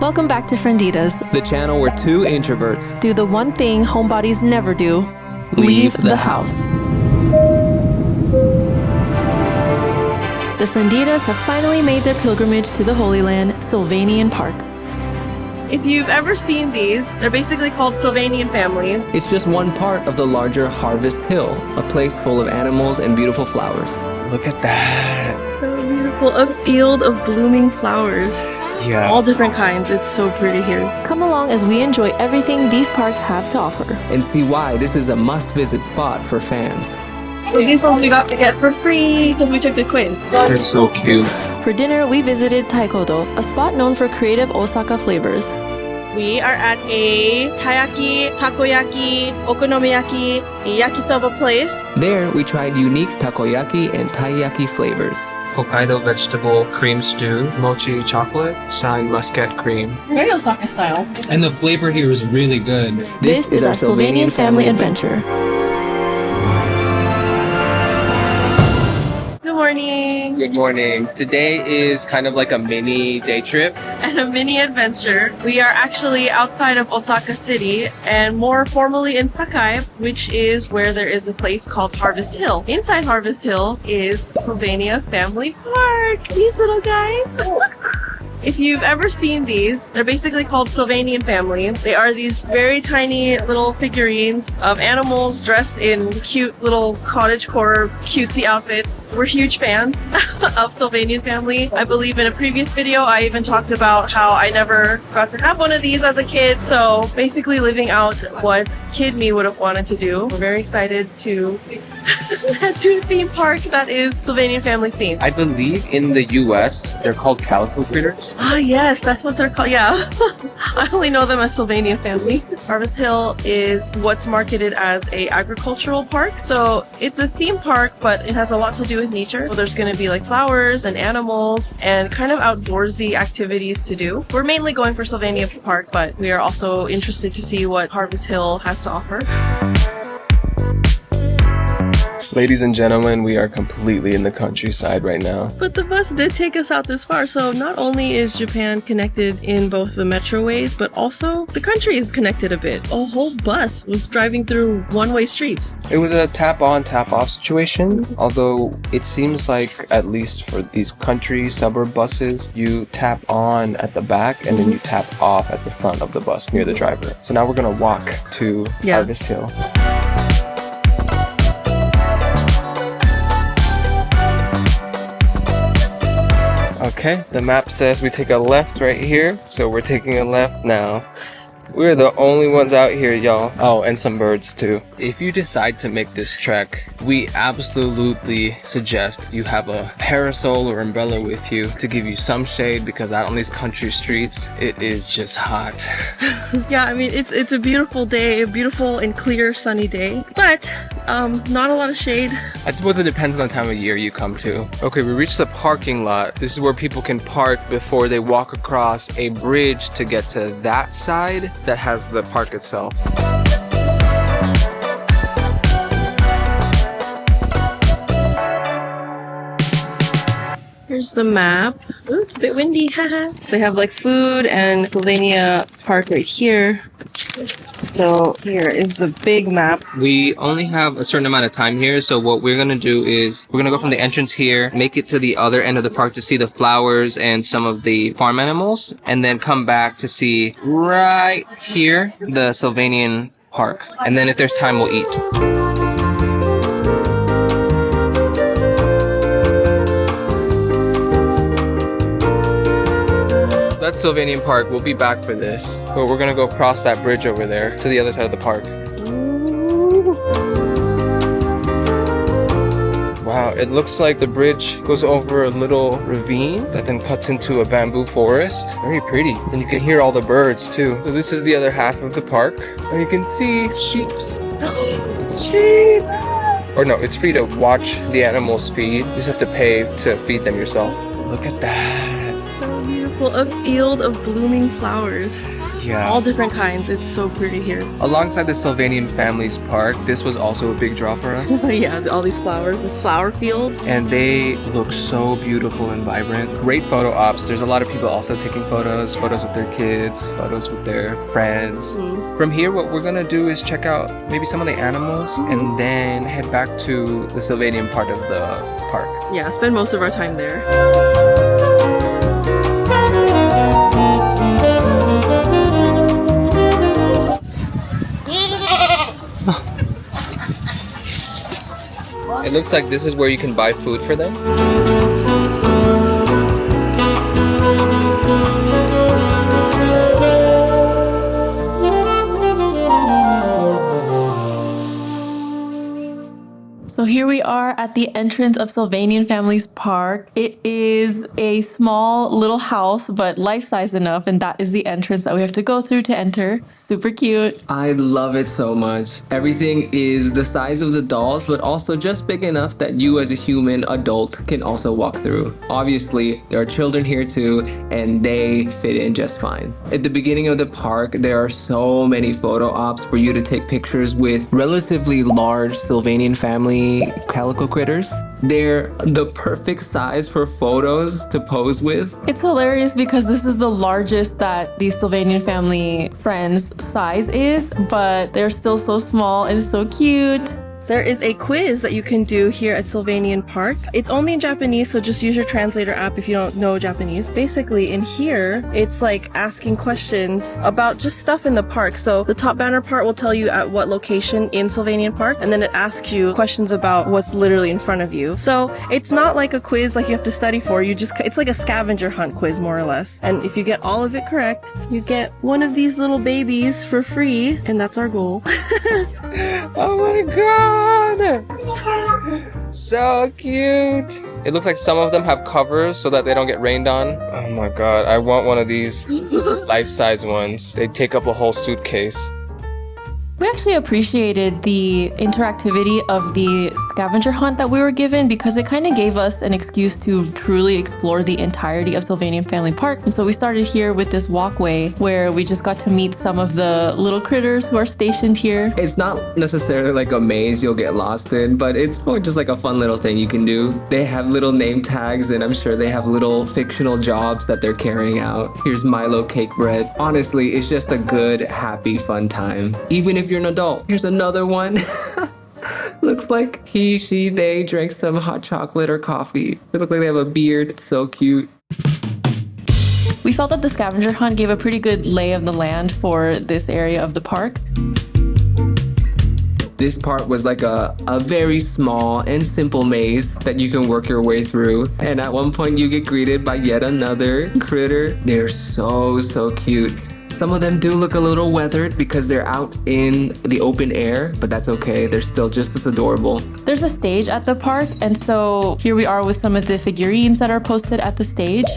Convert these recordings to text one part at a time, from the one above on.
Welcome back to Frienditas, the channel where two introverts do the one thing homebodies never do: leave the house. The Frienditas have finally made their pilgrimage to the Holy Land, Sylvanian Park. If you've ever seen these, they're basically called Sylvanian families. It's just one part of the larger Harvest Hill, a place full of animals and beautiful flowers. Look at that. So beautiful. A field of blooming flowers. Yeah. All different kinds. It's so pretty here. Come along as we enjoy everything these parks have to offer. And see why this is a must-visit spot for fans. So these ones we got to get for free because we took the quiz. They're so cute. For dinner, we visited Taikodo, a spot known for creative Osaka flavors. We are at a taiyaki, takoyaki, okonomiyaki, yakisoba place. There, we tried unique takoyaki and taiyaki flavors. Hokkaido vegetable cream stew, mochi chocolate, shine muscat cream. Very Osaka style. And the flavor here is really good. This is our Sylvanian family adventure. Good morning. Good morning. Today is kind of like a mini day trip. And a mini adventure. We are actually outside of Osaka City and more formally in Sakai, which is where there is a place called Harvest Hill. Inside Harvest Hill is Sylvania Family Park. These little guys. If you've ever seen these, they're basically called Sylvanian families. They are these very tiny little figurines of animals dressed in cute little cottagecore cutesy outfits. We're huge fans of Sylvanian family. I believe in a previous video I even talked about how I never got to have one of these as a kid. So basically living out what kid me would have wanted to do. We're very excited to head to a theme park that is Sylvanian family themed. I believe in the US, they're called calico critters. Ah, yes, that's what they're called. Yeah. I only know them as Sylvanian family. Harvest Hill is what's marketed as a agricultural park. So it's a theme park, but it has a lot to do with nature. So there's going to be like flowers and animals and kind of outdoorsy activities to do. We're mainly going for Sylvania Park, but we are also interested to see what Harvest Hill has to offer. Ladies and gentlemen, we are completely in the countryside right now. But the bus did take us out this far, so not only is Japan connected in both the metroways, but also the country is connected a bit. A whole bus was driving through one-way streets. It was a tap-on, tap-off situation, although it seems like, at least for these country suburb buses, you tap on at the back and then you tap off at the front of the bus near the driver. So now we're gonna walk to Harvest Hill. Okay, the map says we take a left right here, so we're taking a left now. We're the only ones out here, y'all. Oh, and some birds too. If you decide to make this trek, we absolutely suggest you have a parasol or umbrella with you to give you some shade, because out on these country streets, it is just hot. Yeah, I mean, it's a beautiful day, a beautiful and clear sunny day, but not a lot of shade. I suppose it depends on the time of year you come to. Okay, we reached the parking lot. This is where people can park before they walk across a bridge to get to that side that has the park itself. Here's the map. Ooh, it's a bit windy, haha. They have like food and Sylvania Park right here. So here is the big map. We only have a certain amount of time here, so what we're gonna do is we're gonna go from the entrance here, make it to the other end of the park to see the flowers and some of the farm animals, and then come back to see right here the Sylvanian Park. And then if there's time, we'll eat. That's Sylvanian Park. We'll be back for this, but we're gonna go cross that bridge over there to the other side of the park. Wow, it looks like the bridge goes over a little ravine that then cuts into a bamboo forest. Very pretty. And you can hear all the birds too. So this is the other half of the park. And you can see sheeps. Sheep! Or no, it's free to watch the animals feed. You just have to pay to feed them yourself. Look at that. beautiful. A field of blooming flowers. Yeah. All different kinds. It's so pretty here. Alongside the Sylvanian Families Park, this was also a big draw for us. Yeah, all these flowers, this flower field. And they look so beautiful and vibrant. Great photo ops. There's a lot of people also taking photos with their kids, photos with their friends. From here, what we're gonna do is check out maybe some of the animals and then head back to the Sylvanian part of the park. Yeah, spend most of our time there. It looks like this is where you can buy food for them. So here we are at the entrance of Sylvanian Families Park. It is a small little house, but life-size enough, and that is the entrance that we have to go through to enter. Super cute. I love it so much. Everything is the size of the dolls, but also just big enough that you as a human adult can also walk through. Obviously, there are children here too, and they fit in just fine. At the beginning of the park, there are so many photo ops for you to take pictures with relatively large Sylvanian family calico critters. They're the perfect size for photos to pose with. It's hilarious because this is the largest that the Sylvanian family friends size is, but they're still so small and so cute. There is a quiz that you can do here at Sylvanian Park. It's only in Japanese, so just use your translator app if you don't know Japanese. Basically, in here, it's like asking questions about just stuff in the park. So the top banner part will tell you at what location in Sylvanian Park, and then it asks you questions about what's literally in front of you. So it's not like a quiz like you have to study for. It's like a scavenger hunt quiz, more or less. And if you get all of it correct, you get one of these little babies for free, and that's our goal. Oh my god! So cute! It looks like some of them have covers so that they don't get rained on. Oh my god, I want one of these life-size ones. They take up a whole suitcase. We actually appreciated the interactivity of the scavenger hunt that we were given because it kind of gave us an excuse to truly explore the entirety of Sylvanian Family Park. And so we started here with this walkway where we just got to meet some of the little critters who are stationed here. It's not necessarily like a maze you'll get lost in, but it's more just like a fun little thing you can do. They have little name tags, and I'm sure they have little fictional jobs that they're carrying out. Here's Milo cake bread. Honestly, it's just a good, happy, fun time. Even if you're an adult. Here's another one. Looks like he, she, they drank some hot chocolate or coffee. They look like they have a beard. It's so cute. We felt that the scavenger hunt gave a pretty good lay of the land for this area of the park. This part was like a very small and simple maze that you can work your way through. And at one point you get greeted by yet another critter. They're so cute. Some of them do look a little weathered because they're out in the open air, but that's okay. They're still just as adorable. There's a stage at the park, and so here we are with some of the figurines that are posted at the stage.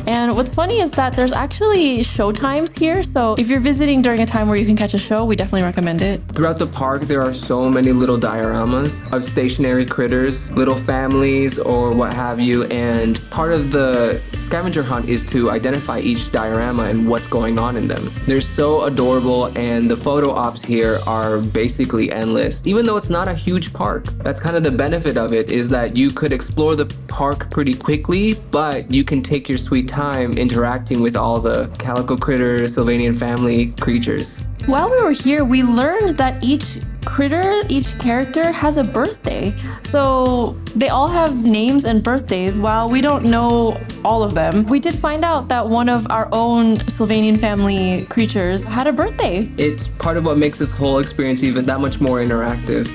And what's funny is that there's actually show times here, so if you're visiting during a time where you can catch a show, we definitely recommend it. Throughout the park, there are so many little dioramas of stationary critters, little families, or what have you, and part of the scavenger hunt is to identify each diorama and what's going on in them. They're so adorable, and the photo ops here are basically endless. Even though it's not a huge park, that's kind of the benefit of it, is that you could explore the park pretty quickly, but you can take your sweet time interacting with all the calico critters, Sylvanian family creatures. While we were here, we learned that each critter, each character has a birthday. So they all have names and birthdays. While we don't know all of them, we did find out that one of our own Sylvanian family creatures had a birthday. It's part of what makes this whole experience even that much more interactive.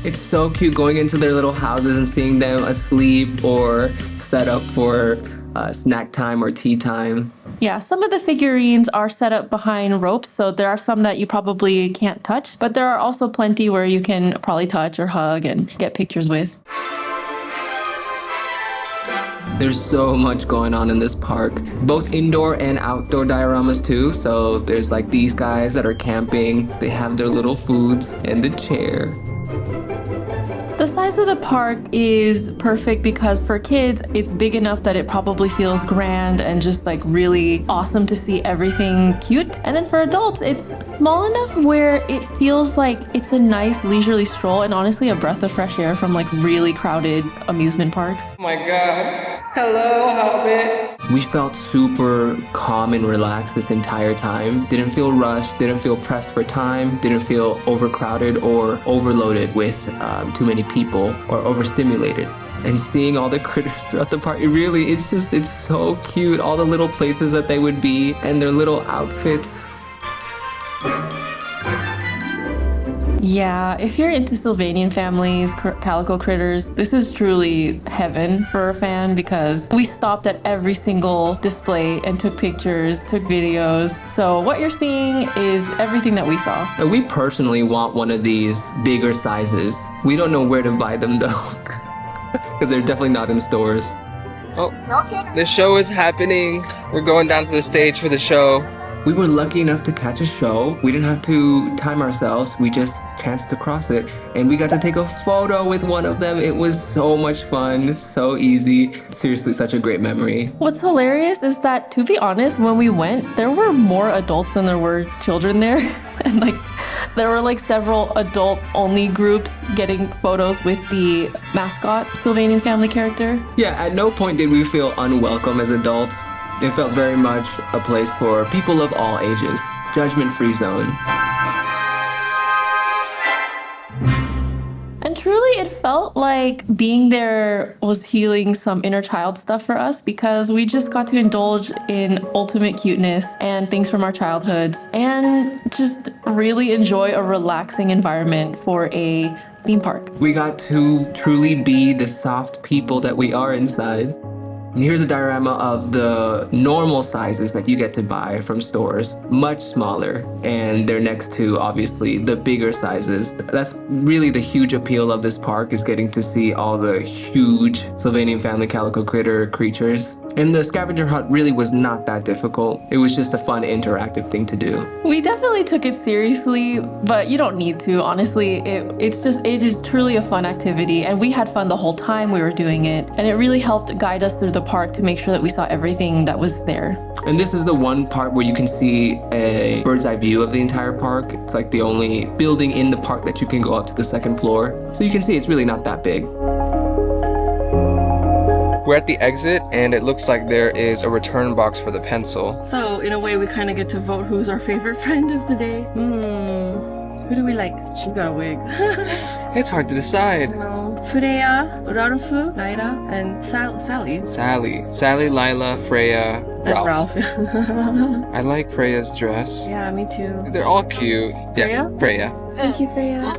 It's so cute going into their little houses and seeing them asleep or set up for snack time or tea time. Yeah, some of the figurines are set up behind ropes, so there are some that you probably can't touch, but there are also plenty where you can probably touch or hug and get pictures with. There's so much going on in this park, both indoor and outdoor dioramas too. So there's like these guys that are camping, they have their little foods and the chair. The size of the park is perfect because for kids, it's big enough that it probably feels grand and just like really awesome to see everything cute. And then for adults, it's small enough where it feels like it's a nice leisurely stroll and honestly a breath of fresh air from like really crowded amusement parks. Oh my god. Hello, Hobbit. We felt super calm and relaxed this entire time. Didn't feel rushed, didn't feel pressed for time, didn't feel overcrowded or overloaded with too many people or overstimulated. And seeing all the critters throughout the park, it's so cute. All the little places that they would be and their little outfits. Yeah, if you're into Sylvanian families, calico critters, this is truly heaven for a fan because we stopped at every single display and took pictures, took videos. So what you're seeing is everything that we saw. And we personally want one of these bigger sizes. We don't know where to buy them though, because they're definitely not in stores. Oh, the show is happening. We're going down to the stage for the show. We were lucky enough to catch a show. We didn't have to time ourselves. We just chanced to cross it. And we got to take a photo with one of them. It was so much fun, so easy. Seriously, such a great memory. What's hilarious is that, to be honest, when we went, there were more adults than there were children there. And like, there were like several adult-only groups getting photos with the mascot Sylvanian family character. Yeah, at no point did we feel unwelcome as adults. It felt very much a place for people of all ages. Judgment-free zone. And truly, it felt like being there was healing some inner child stuff for us because we just got to indulge in ultimate cuteness and things from our childhoods and just really enjoy a relaxing environment for a theme park. We got to truly be the soft people that we are inside. And here's a diorama of the normal sizes that you get to buy from stores, much smaller, and they're next to obviously the bigger sizes. That's really the huge appeal of this park, is getting to see all the huge Sylvanian family calico critter creatures. And the scavenger hunt really was not that difficult. It was just a fun interactive thing to do. We definitely took it seriously, but you don't need to. Honestly, it is truly a fun activity, and we had fun the whole time we were doing it. And it really helped guide us through the park to make sure that we saw everything that was there. And this is the one part where you can see a bird's eye view of the entire park. It's like the only building in the park that you can go up to the second floor. So you can see it's really not that big. We're at the exit, and it looks like there is a return box for the pencil. So in a way, we kind of get to vote who's our favorite friend of the day. Who do we like? She got a wig. It's hard to decide. Freya, Ralph, Lyra, and Sally. Sally, Lila, Freya, Ralph. I like Freya's dress. Yeah, me too. They're all cute. Yeah, Freya. Thank you, Freya.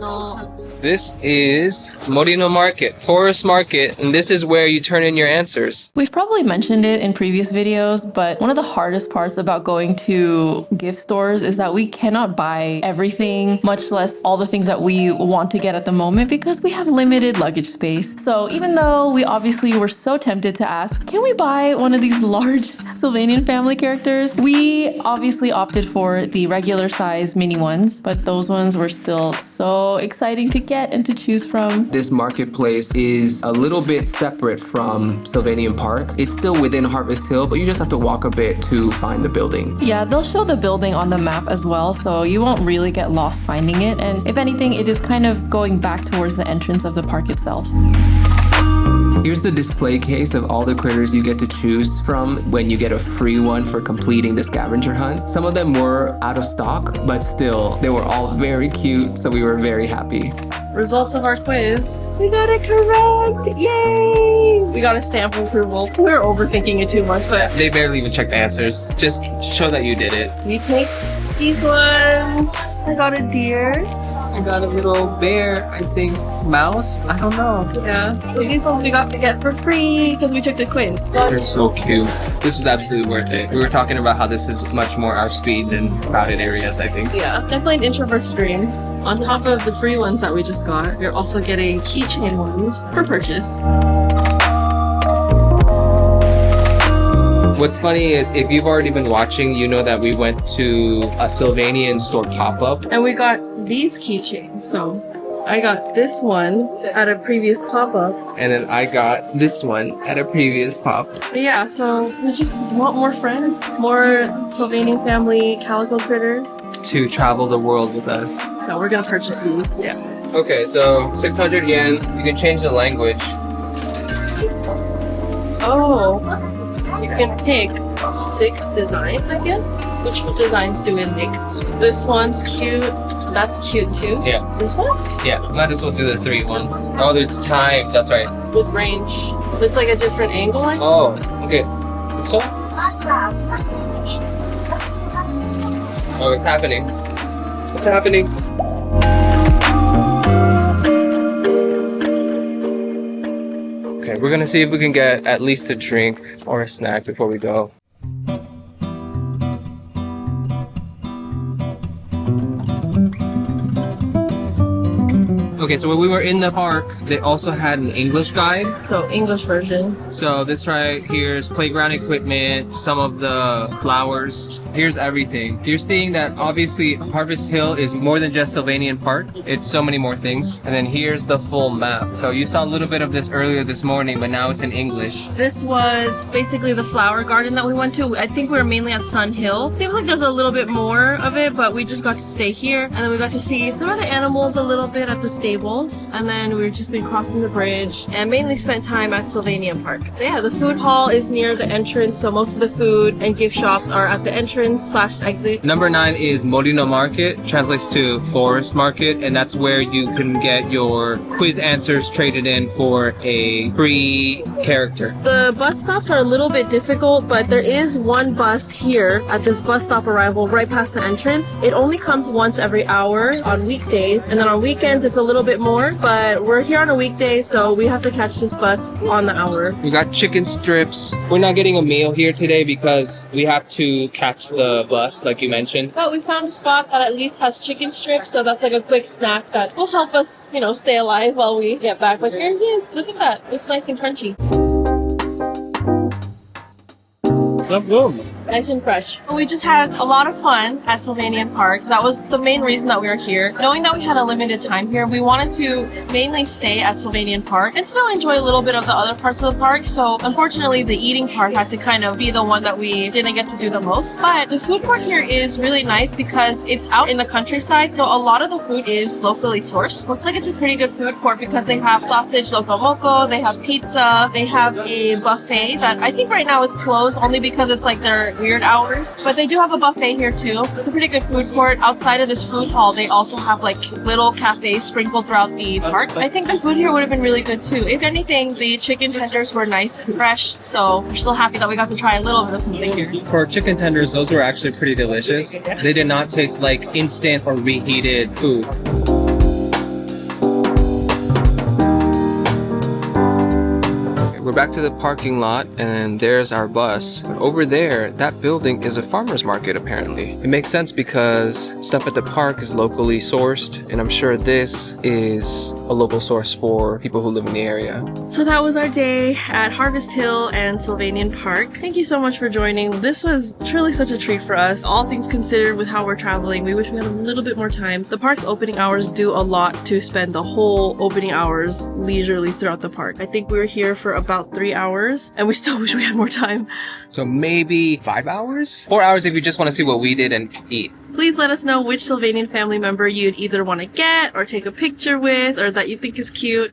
This is Morino Market, Forest Market, and this is where you turn in your answers. We've probably mentioned it in previous videos, but one of the hardest parts about going to gift stores is that we cannot buy everything, much less all the things that we want to get at the moment because we have limited luggage space. So even though we obviously were so tempted to ask, can we buy one of these large Sylvanian family characters? We obviously opted for the regular size mini ones, but those ones were still so exciting to get and to choose from. This marketplace is a little bit separate from Sylvanian Park. It's still within Harvest Hill, but you just have to walk a bit to find the building. Yeah, they'll show the building on the map as well, so you won't really get lost finding it. And if anything, it is kind of going back towards the entrance of the park itself. Here's the display case of all the critters you get to choose from when you get a free one for completing the scavenger hunt. Some of them were out of stock, but still, they were all very cute, so we were very happy. Results of our quiz. We got it correct! Yay! We got a stamp of approval. We were overthinking it too much, but They barely even checked the answers. Just show that you did it. we picked these ones. I got a deer. I got a little bear, I think, mouse? I don't know. Yeah. So these ones we got to get for free because we took the quiz. They're so cute. This was absolutely worth it. We were talking about how this is much more our speed than crowded areas, I think. Yeah, definitely an introvert's dream. On top of the free ones that we just got, we're also getting keychain ones for purchase. What's funny is if you've already been watching, you know that we went to a Sylvanian store pop-up. And we got these keychains, so I got this one at a previous pop-up. And then I got this one at a previous pop. But yeah, so we just want more friends, more Sylvanian family calico critters. To travel the world with us. So we're gonna purchase these. Yeah. Okay, so 600 yen. You can change the language. Oh, you can pick 6 designs, I guess. Which designs do we pick? This one's cute. That's cute too. Yeah. This one? Yeah, might as well do the 3 one. Oh, there's times. That's right. With range. It's like a different angle, I think. Oh, okay. This one? Oh, it's happening. It's happening. Okay, we're gonna see if we can get at least a drink or a snack before we go. Okay, so when we were in the park, they also had an English guide. So English version. So this right here is playground equipment, some of the flowers. Here's everything. You're seeing that obviously Harvest Hill is more than just Sylvanian Park. It's so many more things. And then here's the full map. So you saw a little bit of this earlier this morning, but now it's in English. This was basically the flower garden that we went to. I think we were mainly at Sun Hill. Seems like there's a little bit more of it, but we just got to stay here. And then we got to see some of the animals a little bit at the stables. And then we've just been crossing the bridge and mainly spent time at Sylvanian Park. But yeah, the food hall is near the entrance, so most of the food and gift shops are at the entrance/exit. Number 9 is Morino Market, translates to Forest Market, and that's where you can get your quiz answers traded in for a free character. The bus stops are a little bit difficult, but there is one bus here at this bus stop arrival right past the entrance. It only comes once every hour on weekdays, and then on weekends it's a little bit more, but we're here on a weekday, so we have to catch this bus on the hour. We got chicken strips. We're not getting a meal here today because we have to catch the bus, like you mentioned. But we found a spot that at least has chicken strips, so that's like a quick snack that will help us, you know, stay alive while we get back. But here it is. Look at that. Looks nice and crunchy. Nice and fresh. We just had a lot of fun at Sylvanian Park. That was the main reason that we were here. Knowing that we had a limited time here, we wanted to mainly stay at Sylvanian Park and still enjoy a little bit of the other parts of the park. So unfortunately, the eating part had to kind of be the one that we didn't get to do the most. But the food court here is really nice because it's out in the countryside. So a lot of the food is locally sourced. Looks like it's a pretty good food court because they have sausage loco moco, they have pizza, they have a buffet that I think right now is closed only because it's like their weird hours, but they do have a buffet here too. It's a pretty good food court. Outside of this food hall, they also have like little cafes sprinkled throughout the park. I think the food here would have been really good too. If anything, the chicken tenders were nice and fresh, so we're still happy that we got to try a little bit of something here. For chicken tenders, those were actually pretty delicious. They did not taste like instant or reheated food. We're back to the parking lot and there's our bus. But over there, that building is a farmer's market apparently. It makes sense because stuff at the park is locally sourced, and I'm sure this is a local source for people who live in the area. So that was our day at Harvest Hill and Sylvanian Park. Thank you so much for joining. This was truly such a treat for us. All things considered with how we're traveling, we wish we had a little bit more time. The park's opening hours do a lot to spend the whole opening hours leisurely throughout the park. I think we were here for about 3 hours and we still wish we had more time. So maybe 5 hours? 4 hours if you just want to see what we did and eat. Please let us know which Sylvanian family member you'd either want to get or take a picture with or that you think is cute.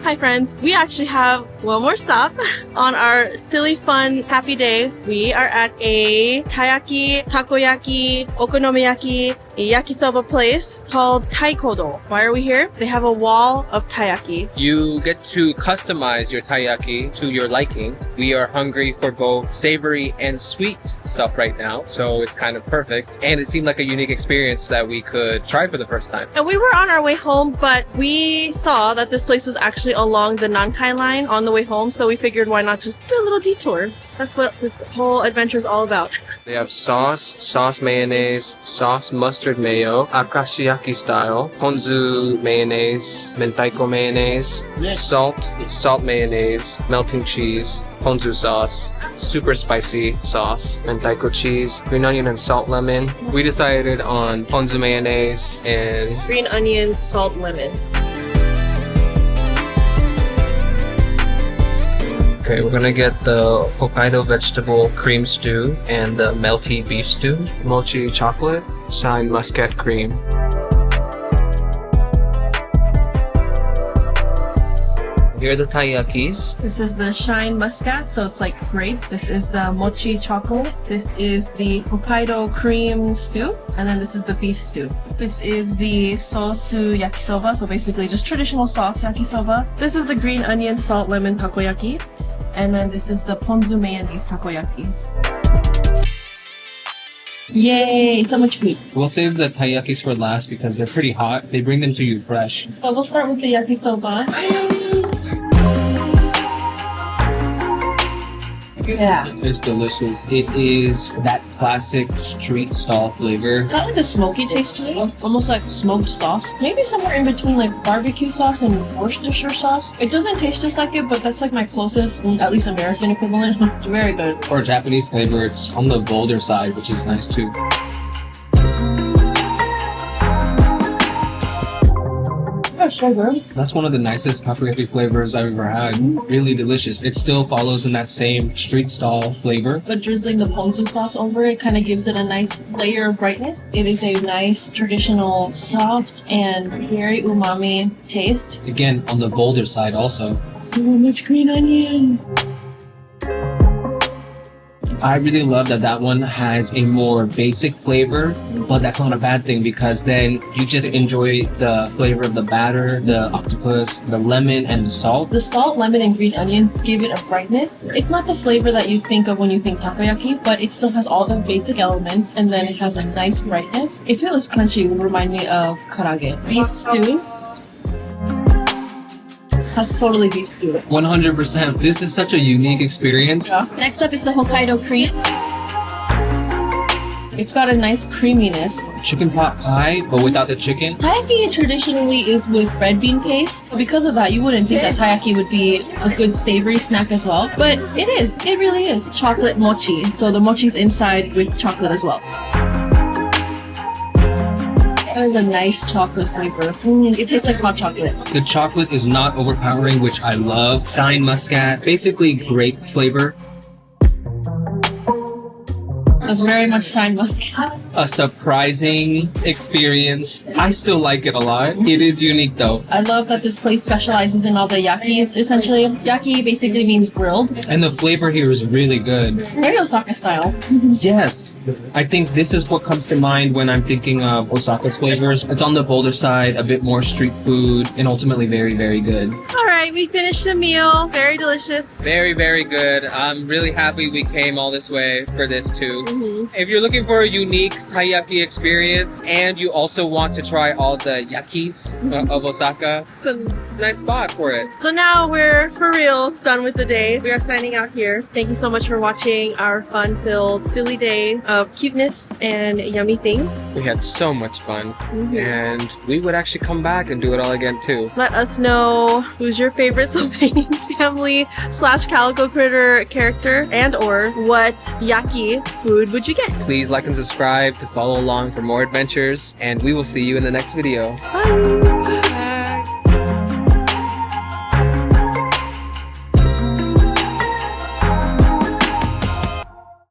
Hi friends, we actually have one more stop on our silly fun happy day. We are at a taiyaki, takoyaki, okonomiyaki, yakisoba place called Taikodo. Why are we here? They have a wall of taiyaki. You get to customize your taiyaki to your liking. We are hungry for both savory and sweet stuff right now, so it's kind of perfect. And it seemed like a unique experience that we could try for the first time. And we were on our way home, but we saw that this place was actually along the Nankai line on the way home, so we figured why not just do a little detour. That's what this whole adventure is all about. They have sauce mayonnaise, sauce mustard mustard mayo, akashiyaki style, ponzu mayonnaise, mentaiko mayonnaise, salt mayonnaise, melting cheese, ponzu sauce, super spicy sauce, mentaiko cheese, green onion and salt lemon. We decided on ponzu mayonnaise and Green onion, salt, lemon. okay, we're gonna get the Hokkaido vegetable cream stew and the melty beef stew, mochi chocolate, shine muscat cream. Here are the taiyakis. This is the shine muscat, so it's like grape. This is the mochi chocolate. This is the Hokkaido cream stew. And then this is the beef stew. This is the sosu yakisoba, so basically just traditional sauce yakisoba. This is the green onion, salt, lemon takoyaki. And then this is the ponzu mayonnaise takoyaki. Yay, so much food. We'll save the taiyakis for last because they're pretty hot. They bring them to you fresh. So we'll start with the yakisoba. Yeah. It's delicious. It is that classic street stall flavor. Got like a smoky taste to it, almost like smoked sauce. Maybe somewhere in between like barbecue sauce and Worcestershire sauce. It doesn't taste just like it, but that's like my closest, at least American equivalent. It's very good. For Japanese flavor, it's on the bolder side, which is nice too. That's so good. That's one of the nicest takoyaki flavors I've ever had. Really delicious. It still follows in that same street stall flavor. But drizzling the ponzu sauce over it kind of gives it a nice layer of brightness. It is a nice, traditional, soft, and very umami taste. Again, on the bolder side also. So much green onion. I really love that one has a more basic flavor, but that's not a bad thing because then you just enjoy the flavor of the batter, the octopus, the lemon, and the salt. The salt, lemon, and green onion give it a brightness. It's not the flavor that you think of when you think takoyaki, but it still has all the basic elements, and then it has a nice brightness. If it was crunchy, it would remind me of karage. Beef stew. That's totally beef stew. 100%. This is such a unique experience. Yeah. Next up is the Hokkaido cream. It's got a nice creaminess. Chicken pot pie, but without the chicken. Taiyaki traditionally is with red bean paste. Because of that, you wouldn't think that taiyaki would be a good savory snack as well. But it is. It really is. Chocolate mochi. So the mochi's inside with chocolate as well. That is a nice chocolate flavor. It tastes like hot chocolate. The chocolate is not overpowering, which I love. Shine muscat, basically grape flavor. That's very much shine muscat. A surprising experience. I still like it a lot. It is unique though. I love that this place specializes in all the yakis, essentially. Yaki basically means grilled. And the flavor here is really good. Very Osaka style. Yes. I think this is what comes to mind when I'm thinking of Osaka's flavors. It's on the bolder side, a bit more street food, and ultimately very, very good. Alright, we finished the meal. Very delicious. Very, very good. I'm really happy we came all this way for this too. If you're looking for a unique taiyaki experience and you also want to try all the yakis of Osaka, it's a nice spot for it. So now we're for real done with the day. We are signing out here. Thank you so much for watching our fun-filled, silly day of cuteness and yummy things. We had so much fun and we would actually come back and do it all again too. Let us know who's your favorite Sylvanian family / calico critter character, and or what yaki food would you get? Please like and subscribe to follow along for more adventures, and we will see you in the next video. Bye!